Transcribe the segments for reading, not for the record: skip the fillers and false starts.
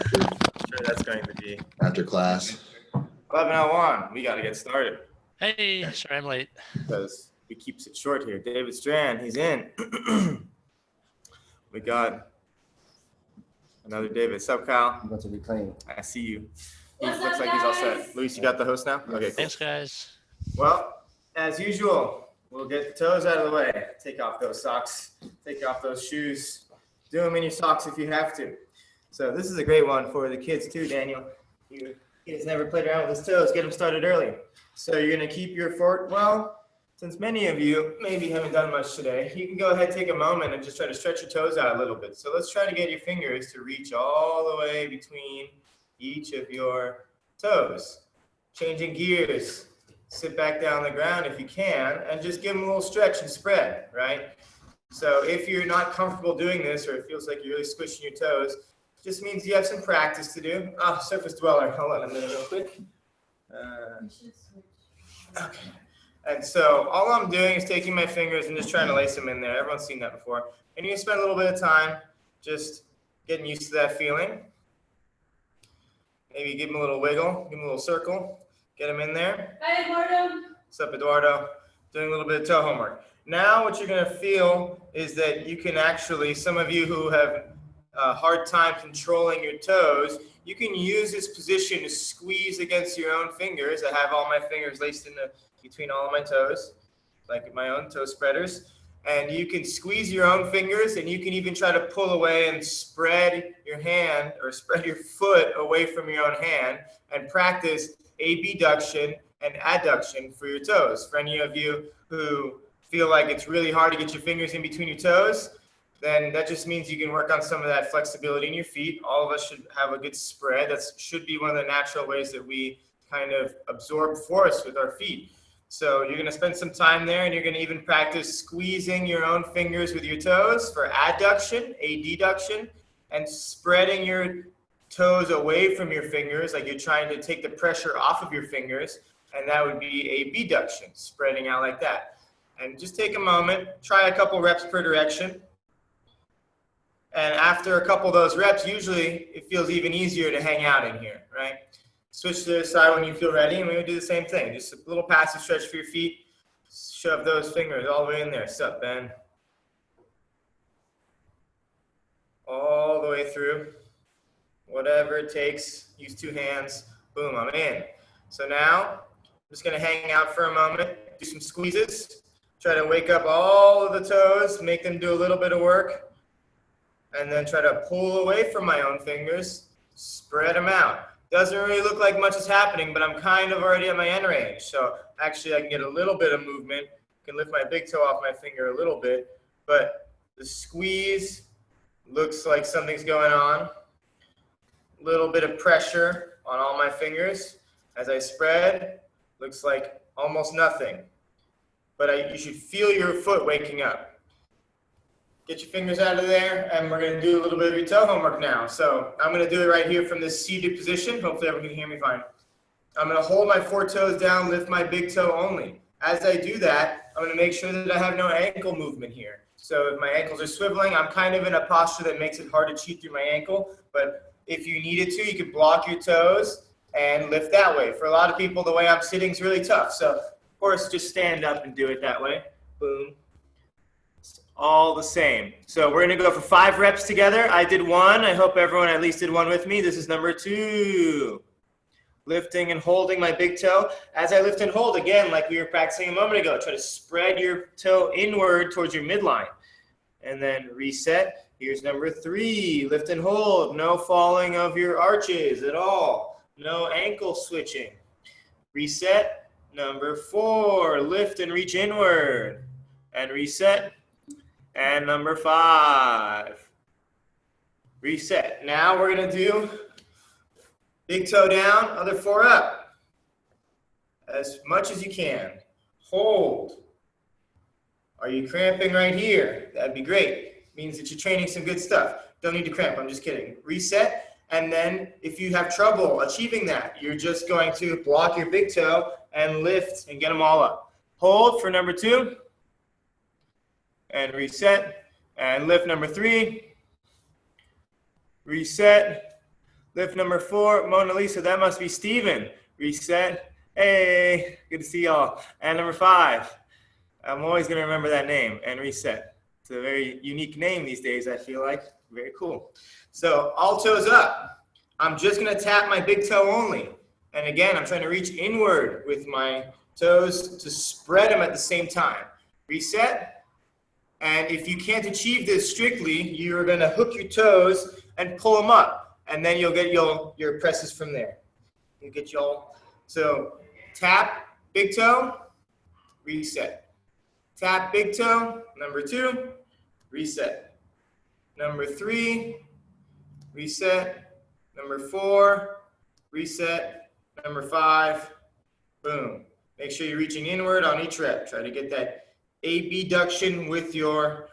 Sure, that's going to be after class. 11:01. We got to get started Hey, sorry I'm late. because we keeps it short here. David Strand, he's in. We got another David. Sup, Kyle? I'm going to reclaim. I see you. He What's looks up, like he's all guys? set. Luis, you got the host now? Okay, cool. Thanks, guys. Well, as usual, we'll get the toes out of the way. Take off those socks. Take off those shoes. Do them in your socks if you have to. So this is a great one for the kids too, Daniel. He has never played around with his toes. Get him started early. So you're going to keep your foot. Well, since many of you maybe haven't done much today, you can go ahead, take a moment, and just try to stretch your toes out a little bit. So let's try to get your fingers to reach all the way between each of your toes. Changing gears. Sit back down on the ground if you can, and just give them a little stretch and spread, right? So if you're not comfortable doing this, or it feels like you're really squishing your toes, just means you have some practice to do. Surface dweller. Hold on a minute real quick. Okay. And so all I'm doing is taking my fingers and just trying to lace them in there. Everyone's seen that before. And you can spend a little bit of time just getting used to that feeling. Maybe give them a little wiggle, give them a little circle, get them in there. Hi, Eduardo. What's up, Eduardo? Doing a little bit of toe homework. Now what you're going to feel is that you can actually, some of you who have a hard time controlling your toes, you can use this position to squeeze against your own fingers. I have all my fingers laced in between all of my toes, like my own toe spreaders. And you can squeeze your own fingers, and you can even try to pull away and spread your hand or spread your foot away from your own hand and practice abduction and adduction for your toes. For any of you who feel like it's really hard to get your fingers in between your toes, then that just means you can work on some of that flexibility in your feet. All of us should have a good spread. That should be one of the natural ways that we kind of absorb force with our feet. So you're going to spend some time there, and you're going to even practice squeezing your own fingers with your toes for adduction, adduction, and spreading your toes away from your fingers, like you're trying to take the pressure off of your fingers, and that would be abduction, spreading out like that. And just take a moment, try a couple reps per direction. And after a couple of those reps, usually it feels even easier to hang out in here, right? Switch to the side when you feel ready, and we would do the same thing. Just a little passive stretch for your feet. Shove those fingers all the way in there. Sup, Ben? All the way through. Whatever it takes. Use two hands. Boom, I'm in. So now, I'm just going to hang out for a moment. Do some squeezes. Try to wake up all of the toes. Make them do a little bit of work. And then try to pull away from my own fingers, spread them out. Doesn't really look like much is happening, but I'm kind of already at my end range. So actually I can get a little bit of movement, can lift my big toe off my finger a little bit, but the squeeze looks like something's going on. A little bit of pressure on all my fingers. As I spread, looks like almost nothing. But you should feel your foot waking up. Get your fingers out of there, and we're going to do a little bit of your toe homework now. So I'm going to do it right here from this seated position. Hopefully everyone can hear me fine. I'm going to hold my four toes down, lift my big toe only. As I do that, I'm going to make sure that I have no ankle movement here. So if my ankles are swiveling, I'm kind of in a posture that makes it hard to cheat through my ankle. But if you needed to, you could block your toes and lift that way. For a lot of people, the way I'm sitting is really tough. So, of course, just stand up and do it that way. Boom. All the same. So we're going to go for 5 reps together. I did 1. I hope everyone at least did 1 with me. This is number 2. Lifting and holding my big toe. As I lift and hold, again, like we were practicing a moment ago, try to spread your toe inward towards your midline. And then reset. Here's number 3. Lift and hold. No falling of your arches at all. No ankle switching. Reset. Number 4. Lift and reach inward. And reset. And number 5, reset. Now we're going to do big toe down, other 4 up. As much as you can. Hold. Are you cramping right here? That'd be great. Means that you're training some good stuff. Don't need to cramp, I'm just kidding. Reset, and then if you have trouble achieving that, you're just going to block your big toe and lift and get them all up. Hold for number 2. And reset, and lift number 3, reset, Lift number 4, Mona Lisa. That must be Steven. Reset. Hey, good to see y'all. And number 5. I'm always going to remember that name. And reset. It's a very unique name these days, I feel like. Very cool. So all toes up. I'm just going to tap my big toe only. And again, I'm trying to reach inward with my toes to spread them at the same time. Reset. And if you can't achieve this strictly, you're going to hook your toes and pull them up. And then you'll get your presses from there. You get y'all. So tap, big toe, reset. Tap, big toe, number 2, reset. Number 3, reset. Number 4, reset. Number 5, boom. Make sure you're reaching inward on each rep. Try to get that abduction with your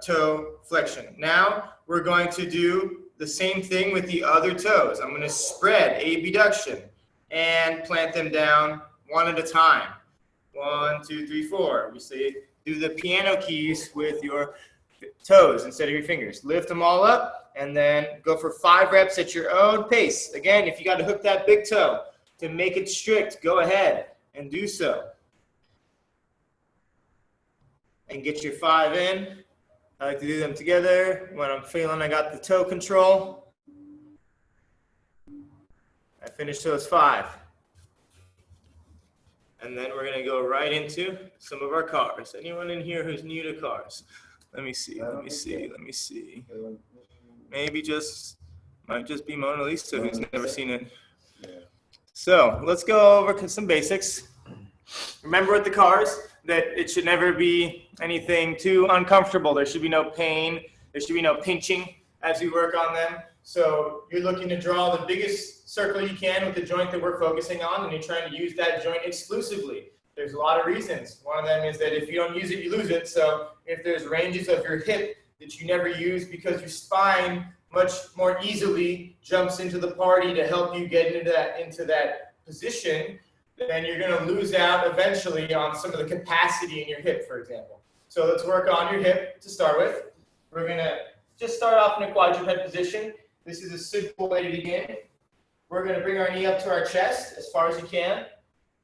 toe flexion. Now we're going to do the same thing with the other toes. I'm going to spread abduction and plant them down one at a time. 1, 2, 3, 4. We say do the piano keys with your toes instead of your fingers. Lift them all up and then go for 5 reps at your own pace. Again, if you got to hook that big toe to make it strict, go ahead and do so. And get your 5 in. I like to do them together when I'm feeling I got the toe control. I finish those 5. And then we're going to go right into some of our cars. Anyone in here who's new to cars? Let me see. Maybe might just be Mona Lisa who's never seen it. So let's go over some basics. Remember with the cars that it should never be anything too uncomfortable. There should be no pain. There should be no pinching as we work on them. So you're looking to draw the biggest circle you can with the joint that we're focusing on, and you're trying to use that joint exclusively. There's a lot of reasons. One of them is that if you don't use it, you lose it. So if there's ranges of your hip that you never use because your spine much more easily jumps into the party to help you get into that position, then you're going to lose out eventually on some of the capacity in your hip, for example. So let's work on your hip to start with. We're going to just start off in a quadruped position. This is a simple way to begin. We're going to bring our knee up to our chest as far as you can.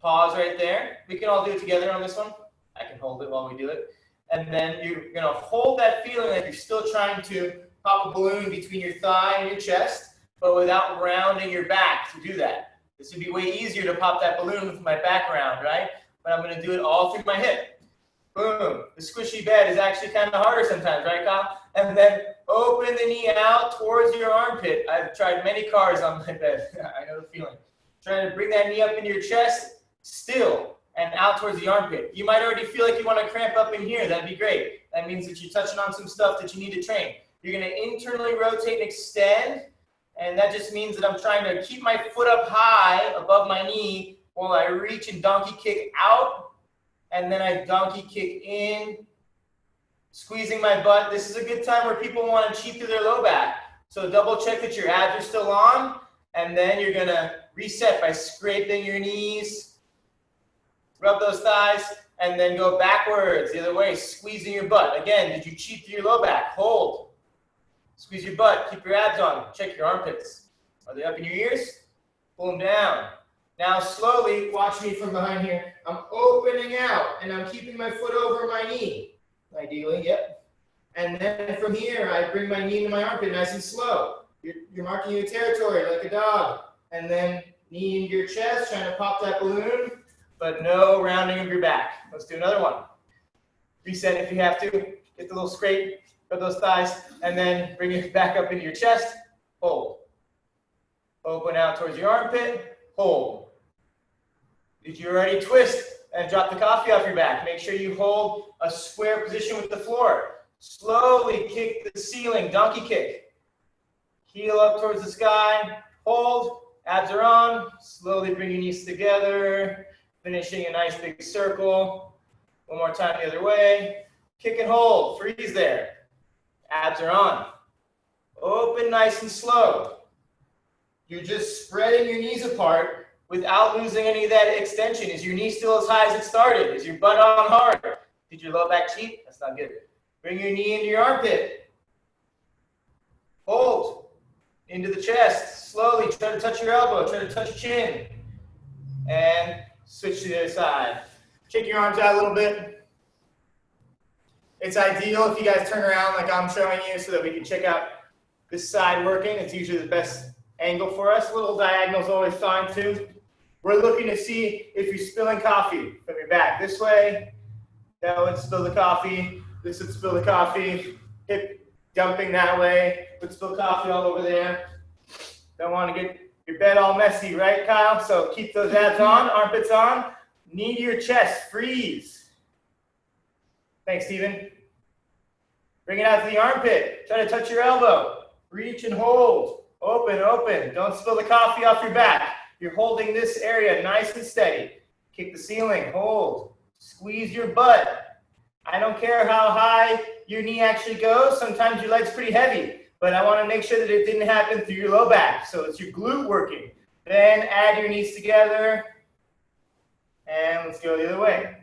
Pause right there. We can all do it together on this one. I can hold it while we do it. And then you're going to hold that feeling like you're still trying to pop a balloon between your thigh and your chest, but without rounding your back to do that. This would be way easier to pop that balloon with my back round, right? But I'm going to do it all through my hip. Boom. The squishy bed is actually kind of harder sometimes, right, Kyle? And then open the knee out towards your armpit. I've tried many cars on my bed. I know the feeling. Trying to bring that knee up into your chest, still, and out towards the armpit. You might already feel like you want to cramp up in here. That'd be great. That means that you're touching on some stuff that you need to train. You're going to internally rotate and extend. And that just means that I'm trying to keep my foot up high above my knee while I reach and donkey kick out. And then I donkey kick in, squeezing my butt. This is a good time where people want to cheat through their low back. So double check that your abs are still on. And then you're going to reset by scraping your knees, rub those thighs, and then go backwards the other way, squeezing your butt. Again, did you cheat through your low back? Hold. Squeeze your butt, keep your abs on, check your armpits. Are they up in your ears? Pull them down. Now slowly, watch me from behind here. I'm opening out and I'm keeping my foot over my knee. Ideally, yep. And then from here, I bring my knee to my armpit nice and slow. You're marking your territory like a dog. And then knee into your chest, trying to pop that balloon, but no rounding of your back. Let's do another one. Reset if you have to. Get the little scrape. Of those thighs, and then bring it back up into your chest, hold. Open out towards your armpit, hold. Did you already twist and drop the coffee off your back? Make sure you hold a square position with the floor. Slowly kick the ceiling, donkey kick. Heel up towards the sky, hold, abs are on. Slowly bring your knees together, finishing a nice big circle. One more time the other way. Kick and hold, freeze there. Abs are on. Open nice and slow. You're just spreading your knees apart without losing any of that extension. Is your knee still as high as it started? Is your butt on hard? Did your low back cheat? That's not good. Bring your knee into your armpit. Hold. into the chest. Slowly, try to touch your elbow, try to touch your chin. And switch to the other side. Shake your arms out a little bit. It's ideal if you guys turn around like I'm showing you so that we can check out this side working. It's usually the best angle for us. A little diagonal is always fine too. We're looking to see if you're spilling coffee from your back. This way, that would spill the coffee. This would spill the coffee. Hip dumping that way would spill coffee all over there. Don't want to get your bed all messy, right, Kyle? So keep those abs on, armpits on. Knee to your chest, freeze. Thanks, Steven. Bring it out to the armpit. Try to touch your elbow. Reach and hold. Open, open. Don't spill the coffee off your back. You're holding this area nice and steady. Kick the ceiling, hold. Squeeze your butt. I don't care how high your knee actually goes. Sometimes your leg's pretty heavy, but I want to make sure that it didn't happen through your low back. So it's your glute working. Then add your knees together. And let's go the other way.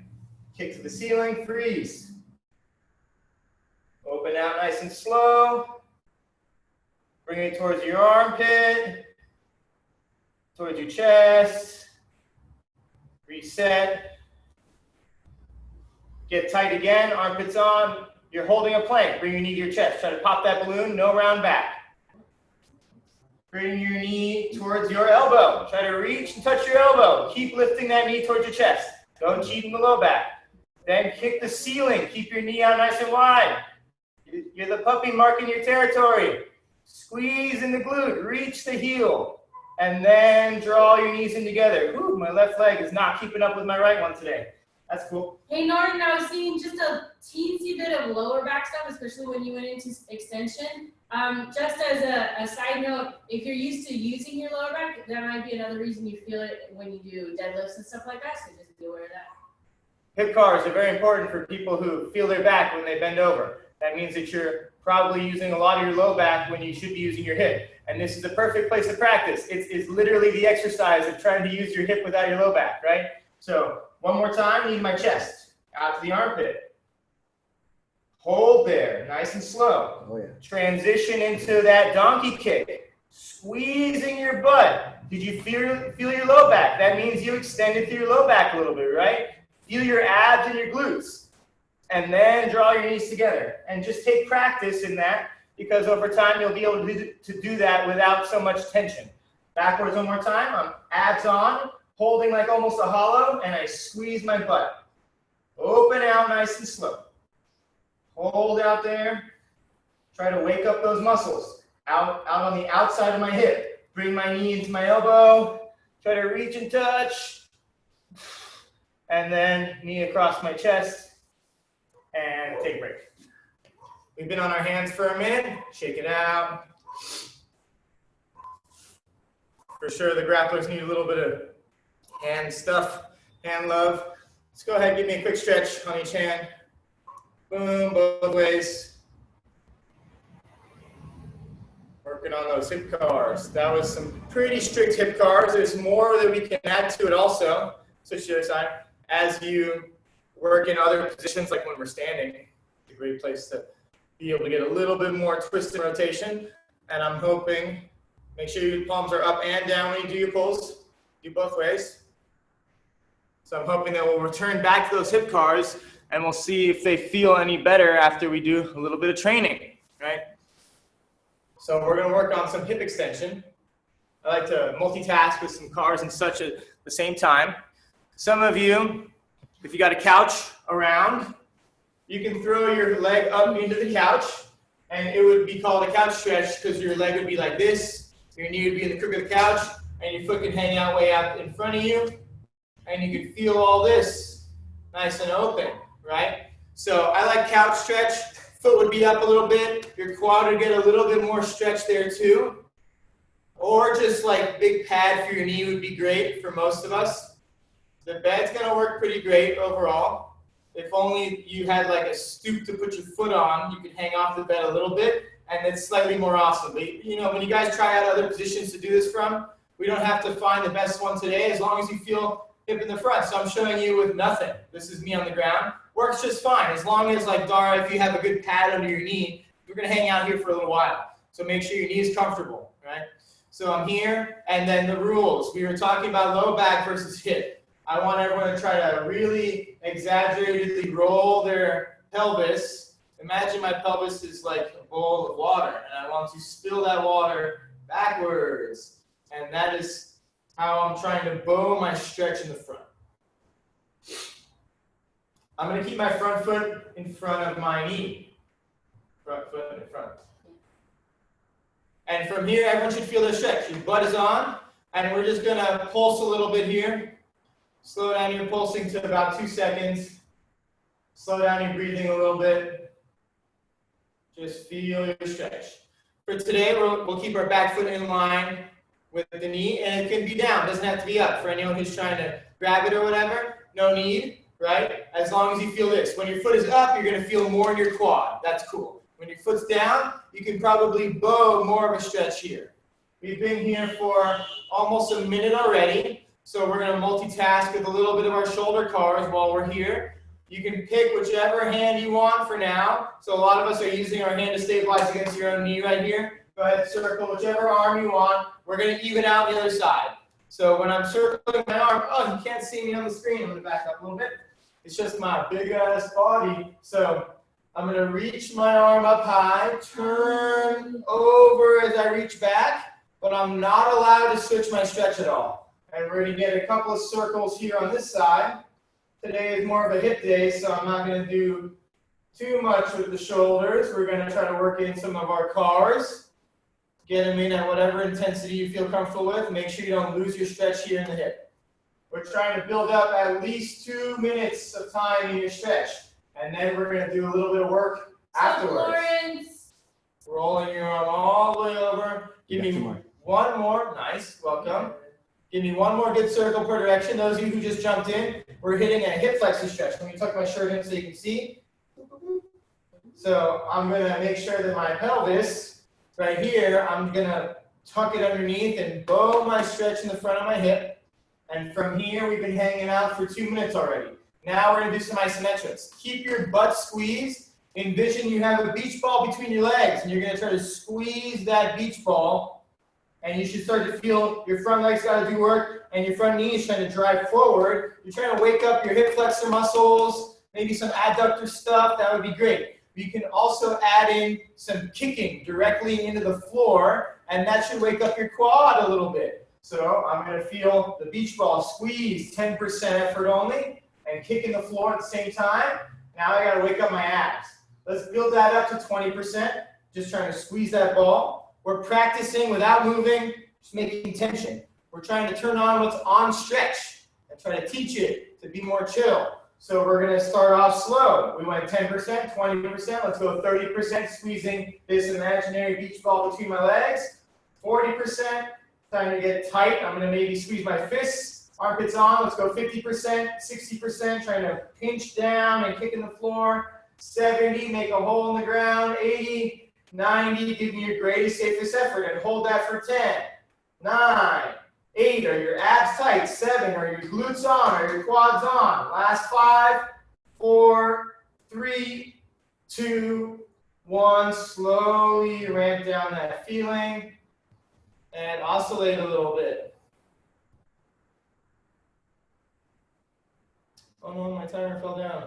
Kick to the ceiling, freeze. Open out nice and slow. Bring it towards your armpit, towards your chest. Reset. Get tight again, armpits on. You're holding a plank. Bring your knee to your chest. Try to pop that balloon, no round back. Bring your knee towards your elbow. Try to reach and touch your elbow. Keep lifting that knee towards your chest. Don't cheat in the low back. Then kick the ceiling. Keep your knee out nice and wide. You're the puppy marking your territory. Squeeze in the glute. Reach the heel. And then draw your knees in together. Ooh, my left leg is not keeping up with my right one today. That's cool. Hey, Norton, I was seeing just a teensy bit of lower back stuff, especially when you went into extension. Just as a side note, if you're used to using your lower back, that might be another reason you feel it when you do deadlifts and stuff like that, so just be aware of that. Hip CARs are very important for people who feel their back when they bend over. That means that you're probably using a lot of your low back when you should be using your hip. And this is the perfect place to practice. It's literally the exercise of trying to use your hip without your low back, right? So one more time, knee to my chest, out to the armpit. Hold there, nice and slow. Oh, yeah. Transition into that donkey kick. Squeezing your butt. Did you feel your low back? That means you extended through your low back a little bit, right? Feel your abs and your glutes. And then draw your knees together. And just take practice in that, because over time you'll be able to do that without so much tension. Backwards one more time. I'm abs on, holding like almost a hollow, and I squeeze my butt. Open out nice and slow. Hold out there. Try to wake up those muscles. Out on the outside of my hip. Bring my knee into my elbow. Try to reach and touch. And then knee across my chest. And take a break. We've been on our hands for a minute. Shake it out. For sure, the grapplers need a little bit of hand stuff, hand love. Let's go ahead and give me a quick stretch on each hand. Boom, both ways. Working on those hip CARs. That was some pretty strict hip CARs. There's more that we can add to it also. Switch to the other side. As you work in other positions, like when we're standing, it's a great place to be able to get a little bit more twist and rotation. And I'm hoping, make sure your palms are up and down when you do your pulls. Do both ways. So I'm hoping that we'll return back to those hip CARs and we'll see if they feel any better after we do a little bit of training, right? So we're gonna work on some hip extension. I like to multitask with some CARs and such at the same time. Some of you, if you got a couch around, you can throw your leg up into the couch and it would be called a couch stretch because your leg would be like this, your knee would be in the crook of the couch, and your foot can hang out way out in front of you, and you can feel all this nice and open, right? So I like couch stretch. Foot would be up a little bit, your quad would get a little bit more stretch there too. Or just like big pad for your knee would be great for most of us. The bed's gonna work pretty great overall. If only you had like a stoop to put your foot on, you could hang off the bed a little bit, and it's slightly more awesome. But you know, when you guys try out other positions to do this from, we don't have to find the best one today, as long as you feel hip in the front. So I'm showing you with nothing. This is me on the ground. Works just fine, as long as, like Dara, if you have a good pad under your knee, you're gonna hang out here for a little while. So make sure your knee is comfortable, right? So I'm here, and then the rules. We were talking about low back versus hip. I want everyone to try to really exaggeratedly roll their pelvis. Imagine my pelvis is like a bowl of water, and I want to spill that water backwards. And that is how I'm trying to bow my stretch in the front. I'm going to keep my front foot in front of my knee. Front foot in front. And from here, everyone should feel their stretch. Your butt is on, and we're just going to pulse a little bit here. Slow down your pulsing to about 2 seconds. Slow down your breathing a little bit. Just feel your stretch. For today, we'll keep our back foot in line with the knee, and it can be down. It doesn't have to be up. For anyone who's trying to grab it or whatever, no need, right? As long as you feel this. When your foot is up, you're going to feel more in your quad. That's cool. When your foot's down, you can probably bow more of a stretch here. We've been here for almost a minute already, so we're going to multitask with a little bit of our shoulder CARs while we're here. You can pick whichever hand you want for now. So a lot of us are using our hand to stabilize against your own knee right here. Go ahead, circle whichever arm you want. We're going to even out the other side. So when I'm circling my arm, oh, you can't see me on the screen. I'm going to back up a little bit. It's just my big ass body. So I'm going to reach my arm up high, turn over as I reach back, but I'm not allowed to switch my stretch at all. And we're going to get a couple of circles here on this side. Today is more of a hip day, so I'm not going to do too much with the shoulders. We're going to try to work in some of our CARs. Get them in at whatever intensity you feel comfortable with. Make sure you don't lose your stretch here in the hip. We're trying to build up at least 2 minutes of time in your stretch. And then we're going to do a little bit of work afterwards. Lawrence. Rolling your arm all the way over. Give me one more. Nice. Welcome. Give me one more good circle per direction. Those of you who just jumped in, we're hitting a hip flexor stretch. Let me tuck my shirt in so you can see. So I'm going to make sure that my pelvis, right here, I'm going to tuck it underneath and bow my stretch in the front of my hip. And from here, we've been hanging out for 2 minutes already. Now we're going to do some isometrics. Keep your butt squeezed. Envision you have a beach ball between your legs, and you're going to try to squeeze that beach ball. And you should start to feel your front legs got to do work, and your front knee is trying to drive forward. You're trying to wake up your hip flexor muscles, maybe some adductor stuff. That would be great. You can also add in some kicking directly into the floor, and that should wake up your quad a little bit. So I'm going to feel the beach ball squeeze, 10% effort only, and kick in the floor at the same time. Now I got to wake up my abs. Let's build that up to 20%. Just trying to squeeze that ball. We're practicing without moving, just making tension. We're trying to turn on what's on stretch and try to teach it to be more chill. So we're going to start off slow. We went 10%, 20%. Let's go 30% squeezing this imaginary beach ball between my legs. 40%, time to get tight. I'm going to maybe squeeze my fists. Armpits on. Let's go 50%, 60%, trying to pinch down and kick in the floor. 70, make a hole in the ground. 80. 90, give me your greatest, safest effort, and hold that for 10, 9, 8, are your abs tight? 7, are your glutes on? Are your quads on? Last 5, 4, 3, 2, 1. Slowly ramp down that feeling and oscillate a little bit. Oh no, my timer fell down.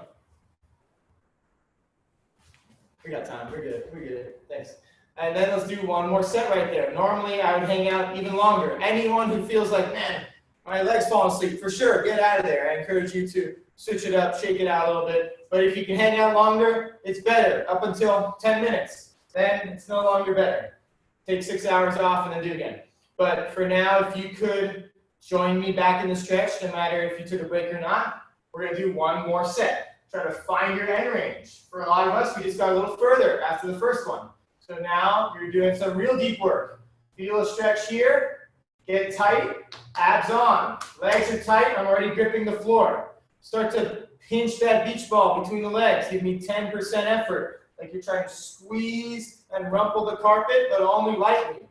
We got time. We're good. We're good. Thanks. And then let's do one more set right there. Normally, I would hang out even longer. Anyone who feels like, man, my leg's falling asleep, for sure, get out of there. I encourage you to switch it up, shake it out a little bit. But if you can hang out longer, it's better, up until 10 minutes. Then it's no longer better. Take 6 hours off and then do it again. But for now, if you could join me back in the stretch, no matter if you took a break or not, we're going to do one more set. Try to find your end range. For a lot of us, we just got a little further after the first one. So now you're doing some real deep work. Feel a stretch here. Get tight. Abs on. Legs are tight. I'm already gripping the floor. Start to pinch that beach ball between the legs. Give me 10% effort. Like you're trying to squeeze and rumple the carpet, but only lightly.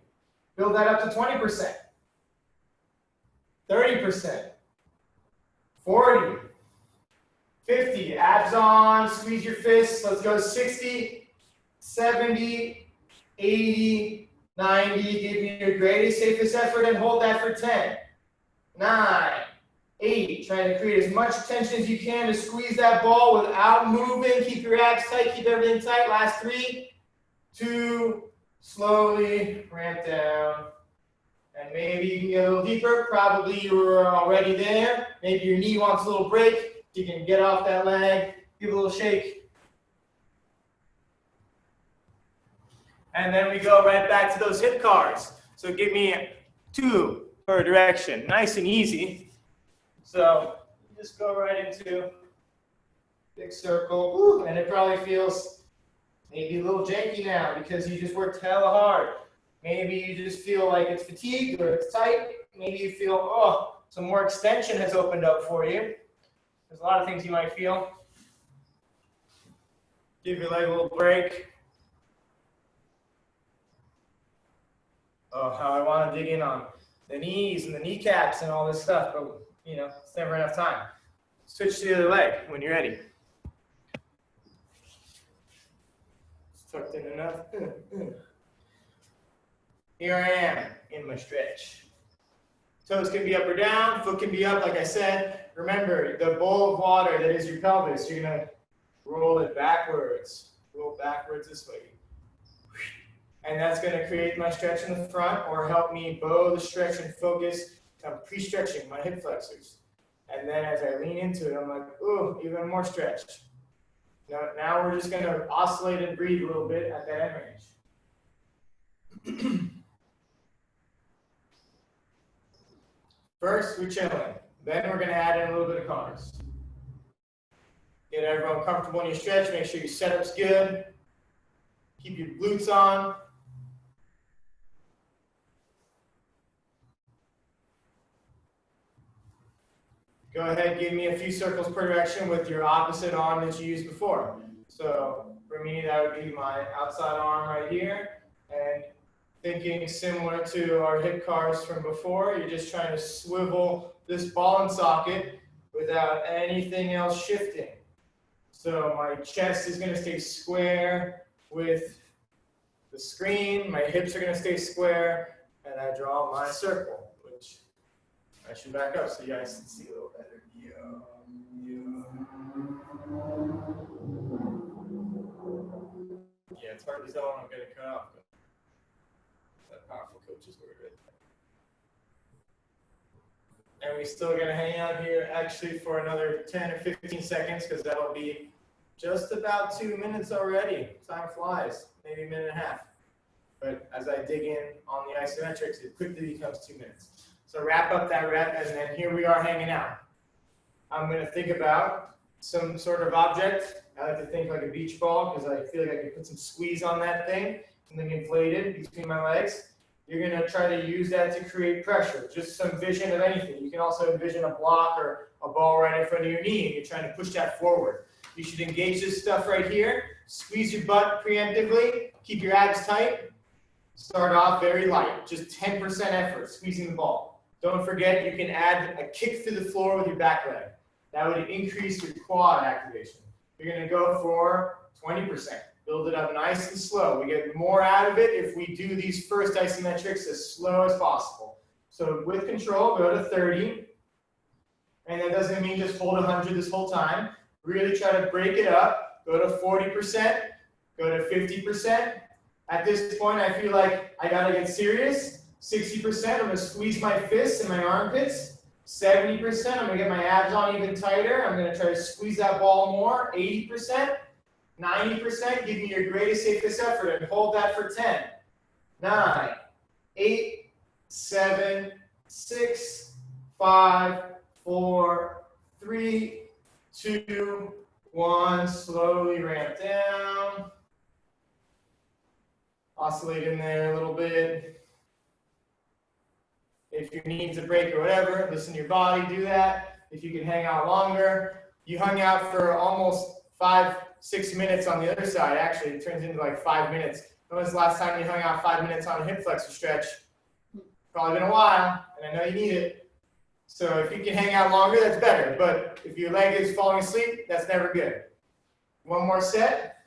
Build that up to 20%. 30%. 40. 50, abs on, squeeze your fists. Let's go 60, 70, 80, 90, give me your greatest, safest effort and hold that for 10. 9, 8, trying to create as much tension as you can to squeeze that ball without moving. Keep your abs tight, keep everything tight. Last 3, 2, slowly ramp down. And maybe you can get a little deeper. Probably you were already there. Maybe your knee wants a little break. You can get off that leg, give a little shake. And then we go right back to those hip CARs. So give me 2 per direction, nice and easy. So just go right into big circle. Woo, and it probably feels maybe a little janky now because you just worked hella hard. Maybe you just feel like it's fatigued or it's tight. Maybe you feel, oh, some more extension has opened up for you. There's a lot of things you might feel. Give your leg a little break. Oh, how I want to dig in on the knees and the kneecaps and all this stuff, but you know, it's never enough time. Switch to the other leg when you're ready. It's tucked in enough. Here I am in my stretch. Toes can be up or down, foot can be up, like I said. Remember, the bowl of water that is your pelvis, you're gonna roll it backwards. Roll backwards this way. And that's gonna create my stretch in the front or help me bow the stretch and focus. I'm pre-stretching my hip flexors. And then as I lean into it, I'm like, ooh, even more stretch. Now we're just gonna oscillate and breathe a little bit at that end range. First, we're chilling. Then we're going to add in a little bit of CARs. Get everyone comfortable in your stretch. Make sure your setup's good. Keep your glutes on. Go ahead, give me a few circles per direction with your opposite arm that you used before. So for me, that would be my outside arm right here. And thinking similar to our hip CARs from before, you're just trying to swivel this ball and socket without anything else shifting. So my chest is going to stay square with the screen, my hips are going to stay square, and I draw my circle, which I should back up so you guys can see a little better. Yeah, it's hard to tell when I'm going to cut off. That powerful coach's word right there. And we're still going to hang out here actually for another 10 or 15 seconds because that'll be just about 2 minutes already. Time flies, maybe a minute and a half. But as I dig in on the isometrics, it quickly becomes 2 minutes. So wrap up that rep, and then here we are hanging out. I'm going to think about some sort of object. I like to think like a beach ball because I feel like I can put some squeeze on that thing. Something inflated between my legs. You're going to try to use that to create pressure. Just some vision of anything. You can also envision a block or a ball right in front of your knee, and you're trying to push that forward. You should engage this stuff right here. Squeeze your butt preemptively. Keep your abs tight. Start off very light, just 10% effort, squeezing the ball. Don't forget, you can add a kick through the floor with your back leg. That would increase your quad activation. You're going to go for 20%. Build it up nice and slow. We get more out of it if we do these first isometrics as slow as possible. So with control, go to 30. And that doesn't mean just hold 100 this whole time. Really try to break it up. Go to 40%. Go to 50%. At this point, I feel like I got to get serious. 60%, I'm going to squeeze my fists and my armpits. 70%, I'm going to get my abs on even tighter. I'm going to try to squeeze that ball more. 80%, 90%, give me your greatest, safest effort and hold that for 10, 9, 8, 7, 6, 5, 4, 3, 2, 1. Slowly ramp down. Oscillate in there a little bit. If your needs a break or whatever, listen to your body, do that. If you can hang out longer. You hung out for almost 5-6 minutes on the other side. Actually, it turns into like 5 minutes. When was the last time you hung out 5 minutes on a hip flexor stretch? Probably been a while, and I know you need it. So if you can hang out longer, that's better. But if your leg is falling asleep, that's never good. One more set.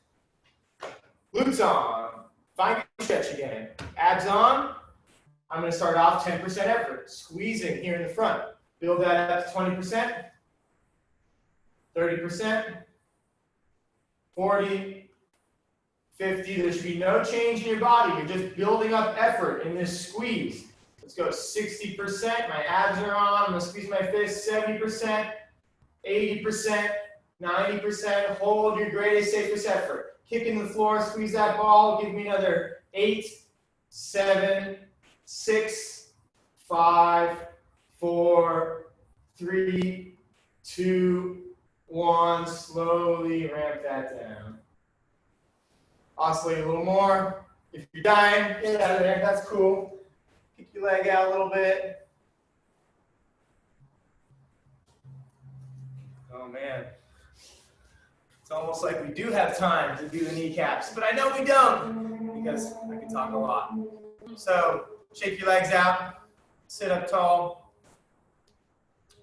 Glutes on. Find your stretch again. Abs on. I'm going to start off 10% effort. Squeezing here in the front. Build that up to 20%, 30%, 40, 50. There should be no change in your body. You're just building up effort in this squeeze. Let's go 60%. My abs are on. I'm going to squeeze my fist. 70%, 80%, 90%. Hold your greatest, safest effort. Kick in the floor. Squeeze that ball. Give me another 8, 7, 6, 5, 4, 3, 2, 1. Slowly ramp that down. Oscillate a little more. If you're dying, get out of there. That's cool. Kick your leg out a little bit. Oh man. It's almost like we do have time to do the kneecaps, but I know we don't because I can talk a lot. So shake your legs out, sit up tall.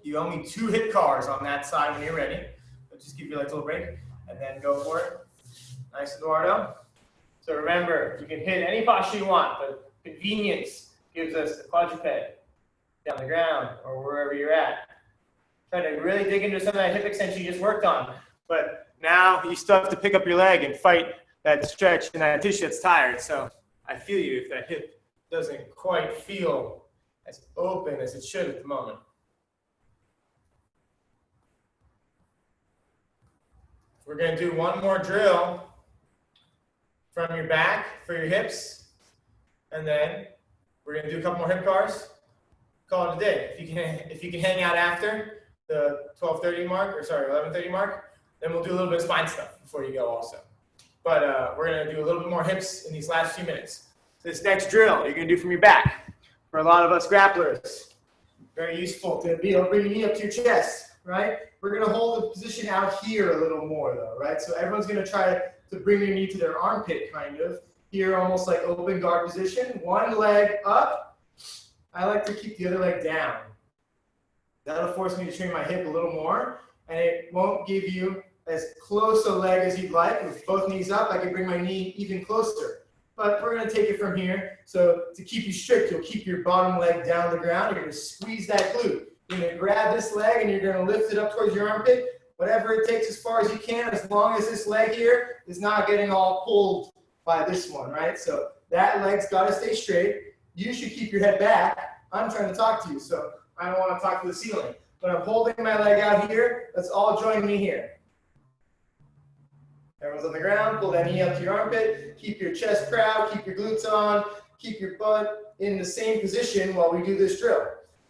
You owe me 2 hip CARs on that side when you're ready. So just give your legs a little break and then go for it. Nice, Eduardo. So remember, you can hit any posture you want, but convenience gives us the quadruped down the ground or wherever you're at. Try to really dig into some of that hip extension you just worked on. But now you still have to pick up your leg and fight that stretch and that tissue that's tired. So I feel you if that hip doesn't quite feel as open as it should at the moment. We're going to do one more drill from your back for your hips, and then we're going to do a couple more hip CARs. Call it a day. If you can hang out after the 12:30 mark, or sorry, 11:30 mark, then we'll do a little bit of spine stuff before you go also. But we're going to do a little bit more hips in these last few minutes. This next drill you're going to do from your back. For a lot of us grapplers, very useful to be able to bring your knee up to your chest, right? We're going to hold the position out here a little more though, right? So everyone's going to try to bring your knee to their armpit kind of. Here almost like open guard position. One leg up. I like to keep the other leg down. That'll force me to train my hip a little more, and it won't give you as close a leg as you'd like. With both knees up, I can bring my knee even closer. But we're going to take it from here. So to keep you strict, you'll keep your bottom leg down the ground. You're going to squeeze that glute. You're going to grab this leg, and you're going to lift it up towards your armpit. Whatever it takes as far as you can, as long as this leg here is not getting all pulled by this one, right? So that leg's got to stay straight. You should keep your head back. I'm trying to talk to you, so I don't want to talk to the ceiling. But I'm holding my leg out here. Let's all join me here. Everyone's on the ground. Pull that knee up to your armpit. Keep your chest proud. Keep your glutes on. Keep your butt in the same position while we do this drill.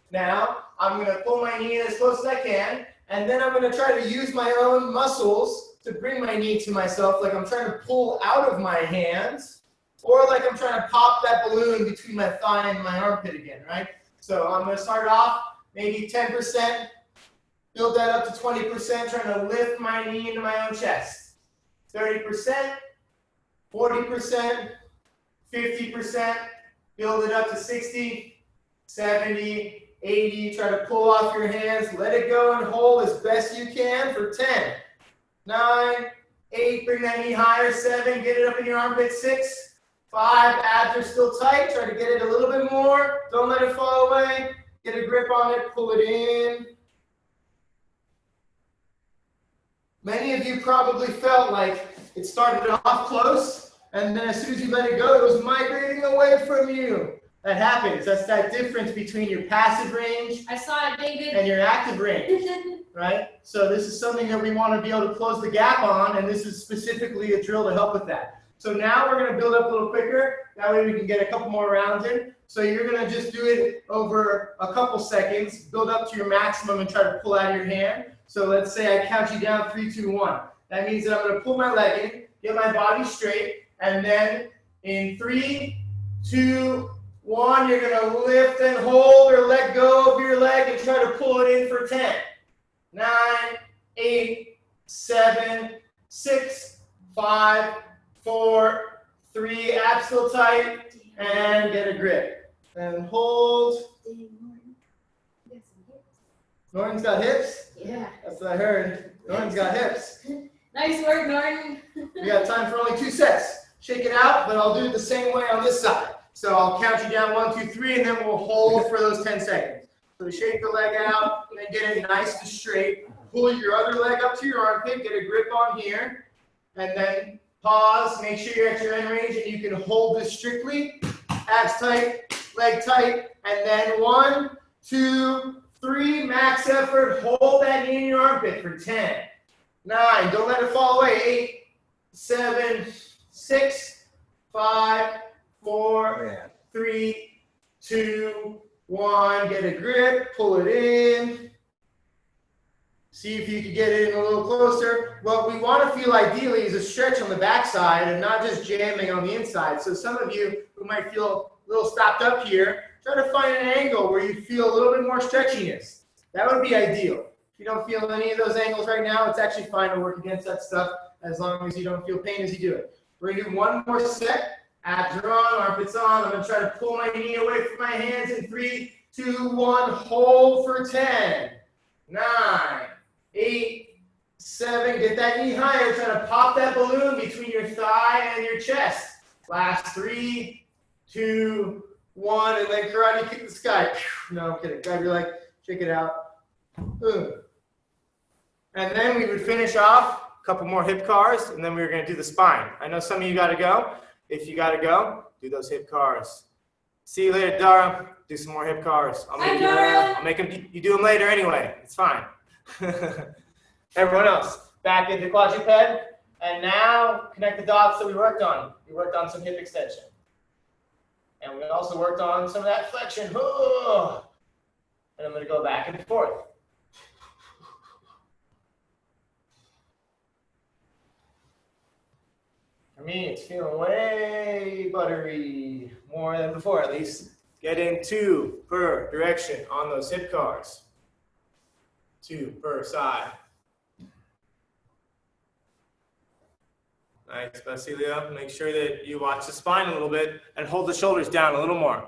Now, I'm going to pull my knee in as close as I can, and then I'm going to try to use my own muscles to bring my knee to myself, like I'm trying to pull out of my hands, or like I'm trying to pop that balloon between my thigh and my armpit again, right? So I'm going to start off maybe 10%, build that up to 20%, trying to lift my knee into my own chest. 30%, 40%, 50%, build it up to 60, 70, 80, try to pull off your hands, let it go and hold as best you can for 10, 9, 8, bring that knee higher, 7, get it up in your armpit, 6, 5, abs are still tight, try to get it a little bit more, don't let it fall away, get a grip on it, pull it in. Many of you probably felt like it started off close, and then as soon as you let it go, it was migrating away from you. That happens. That's that difference between your passive range I saw it, David. and your active range, right? So this is something that we want to be able to close the gap on, and this is specifically a drill to help with that. So now we're going to build up a little quicker. That way we can get a couple more rounds in. So you're going to just do it over a couple seconds, build up to your maximum and try to pull out of your hand. So let's say I count you down 3, 2, 1. That means that I'm going to pull my leg in, get my body straight, and then in 3, 2, 1, you're going to lift and hold or let go of your leg and try to pull it in for 10, 9, 8, 7, 6, 5, 4, 3, abs still tight, and get a grip. And hold. Norton's got hips? Yeah. That's what I heard. Norton's got hips. Nice work, Norton. We got time for only 2 sets. shake it out, but I'll do it the same way on this side. So I'll count you down 1, 2, 3, and then we'll hold for those 10 seconds. So shake the leg out, and then get it nice and straight. Pull your other leg up to your armpit, get a grip on here, and then pause, make sure you're at your end range, and you can hold this strictly. Abs tight, leg tight, and then 1, 2, 3, max effort. Hold that knee in your armpit for 10, 9, don't let it fall away, 8, 7, 6, 5, 4, 3, 2, 1. Get a grip, pull it in. See if you can get it in a little closer. What we want to feel ideally is a stretch on the backside and not just jamming on the inside. So some of you who might feel a little stopped up here, try to find an angle where you feel a little bit more stretchiness. That would be ideal. If you don't feel any of those angles right now, it's actually fine to work against that stuff as long as you don't feel pain as you do it. We're going to do one more set. Abs are on, armpits on. I'm going to try to pull my knee away from my hands in 3, 2, 1. Hold for 10, 9, 8, 7. Get that knee higher. Try to pop that balloon between your thigh and your chest. Last 3, 2, 1. And then karate kick the sky. No, I'm kidding. Grab your leg. Shake it out. And then we would finish off a couple more hip CARs, and then we were going to do the spine. I know some of you got to go. If you got to go, do those hip CARs. See you later, Dara. Do some more hip CARs. I'll make them. You do them later anyway. It's fine. Everyone else, back into quadruped. And now connect the dots that we worked on. We worked on some hip extension. And we also worked on some of that flexion. And I'm going to go back and forth. For me, it's feeling way buttery, more than before at least. Get in 2 per direction on those hip CARs. 2 per side. Nice, Basilio. Make sure that you watch the spine a little bit and hold the shoulders down a little more.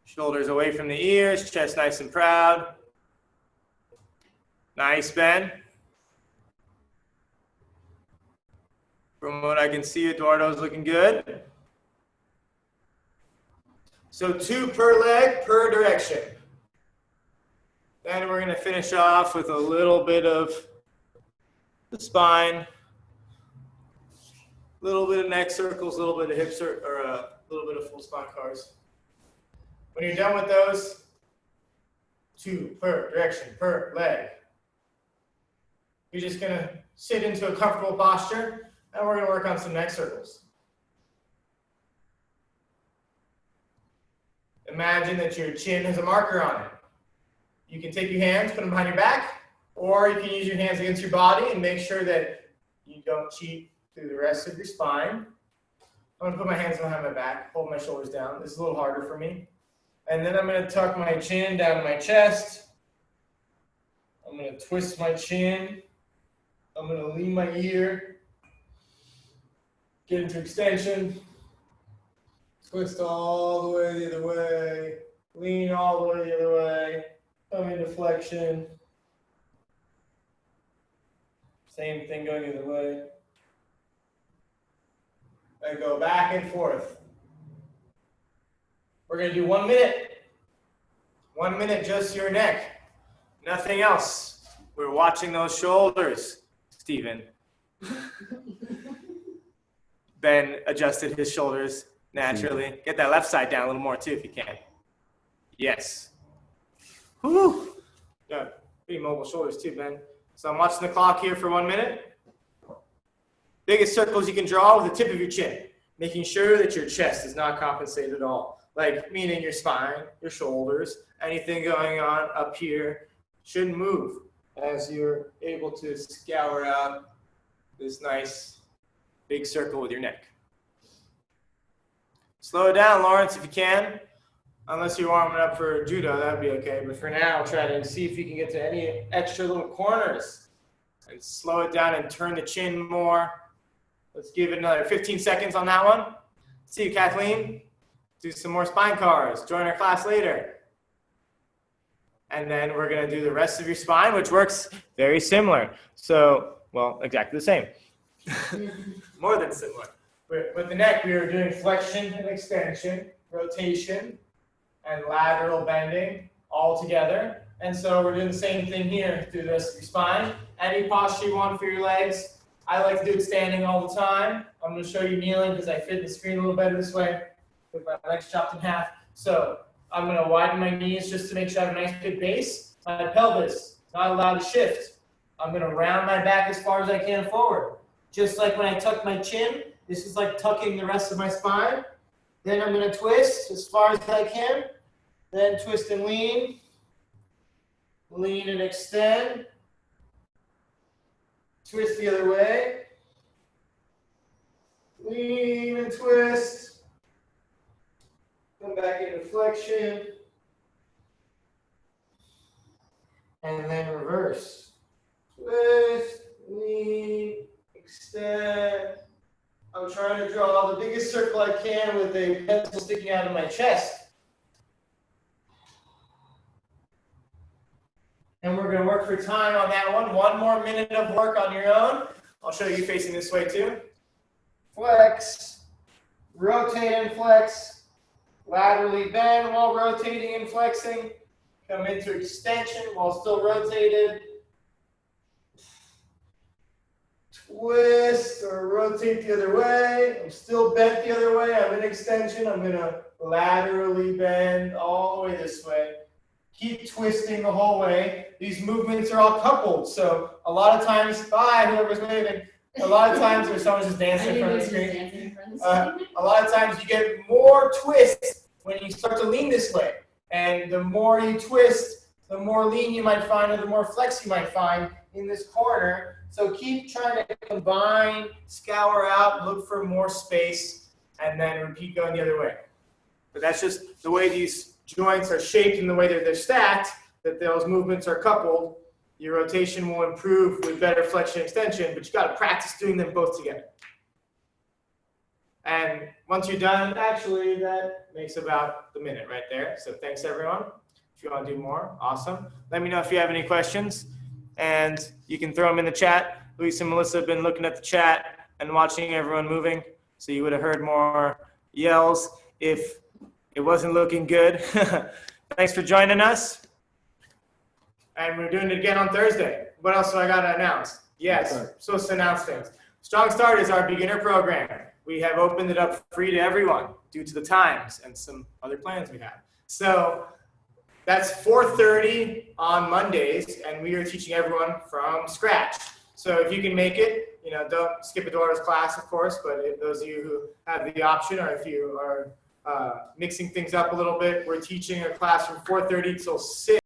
Shoulders away from the ears, chest nice and proud. Nice, Ben. From what I can see, Eduardo's looking good. So 2 per leg, per direction. Then we're going to finish off with a little bit of the spine, a little bit of neck circles, a little bit of hip circle, or a little bit of full spine CARs. When you're done with those, 2 per direction, per leg. You're just going to sit into a comfortable posture, and we're going to work on some neck circles. Imagine that your chin has a marker on it. You can take your hands, put them behind your back, or you can use your hands against your body and make sure that you don't cheat through the rest of your spine. I'm going to put my hands behind my back, hold my shoulders down. This is a little harder for me. And then I'm going to tuck my chin down to my chest. I'm going to twist my chin. I'm going to lean my ear. Get into extension. Twist all the way the other way. Lean all the way the other way. Come into flexion. Same thing going the other way. And go back and forth. We're going to do 1 minute. 1 minute, just your neck. Nothing else. We're watching those shoulders, Stephen. Ben adjusted his shoulders naturally. Get that left side down a little more too if you can. Yes. Whew. Yeah, pretty mobile shoulders too, Ben. So I'm watching the clock here for 1 minute. Biggest circles you can draw with the tip of your chin, making sure that your chest is not compensated at all. Like meaning your spine, your shoulders, anything going on up here shouldn't move as you're able to scour out this nice big circle with your neck. Slow it down, Lawrence, if you can. Unless you're warming up for judo, that'd be okay. But for now, try to see if you can get to any extra little corners. And slow it down and turn the chin more. Let's give it another 15 seconds on that one. See you, Kathleen. Do some more spine CARs. Join our class later. And then we're going to do the rest of your spine, which works very similar. So, well, exactly the same. More than similar. With the neck, we are doing flexion and extension, rotation, and lateral bending all together. And so we're doing the same thing here through the rest of your spine. Any posture you want for your legs. I like to do it standing all the time. I'm going to show you kneeling because I fit the screen a little better this way with my legs chopped in half. So I'm going to widen my knees just to make sure I have a nice good base. My pelvis is not allowed to shift. I'm going to round my back as far as I can forward. Just like when I tuck my chin, this is like tucking the rest of my spine. Then I'm going to twist as far as I can. Then twist and lean. Lean and extend. Twist the other way. Lean and twist. Come back into flexion. And then reverse. Twist, lean, extend. I'm trying to draw the biggest circle I can with a pencil sticking out of my chest. And we're going to work for time on that one. One more minute of work on your own. I'll show you facing this way too. Flex, rotate and flex, laterally bend while rotating and flexing. Come into extension while still rotated. Twist or rotate the other way. I'm still bent the other way. I'm in extension. I'm going to laterally bend all the way this way. Keep twisting the whole way. These movements are all coupled. So a lot of times, bye, whoever's waving. A lot of times, or someone's just dancing in front of the screen. A lot of times you get more twist when you start to lean this way. And the more you twist, the more lean you might find, or the more flex you might find in this corner. So keep trying to combine, scour out, look for more space, and then repeat going the other way. But that's just the way these joints are shaped and the way that they're stacked, that those movements are coupled. Your rotation will improve with better flexion extension, but you got to practice doing them both together. And once you're done, actually, that makes about the minute right there. So thanks, everyone. If you want to do more, awesome. Let me know if you have any questions, and you can throw them in the chat. Luis and Melissa have been looking at the chat and watching everyone moving, so you would have heard more yells if it wasn't looking good. Thanks for joining us. And we're doing it again on Thursday. What else do I got to announce? Yes, I'm supposed to announce things. Strong Start is our beginner program. We have opened it up free to everyone due to the times and some other plans we have. So that's 4:30 on Mondays, and we are teaching everyone from scratch. So if you can make it, don't skip Eduardo's class, of course, but if those of you who have the option, or if you are mixing things up a little bit, we're teaching a class from 4:30 till 6.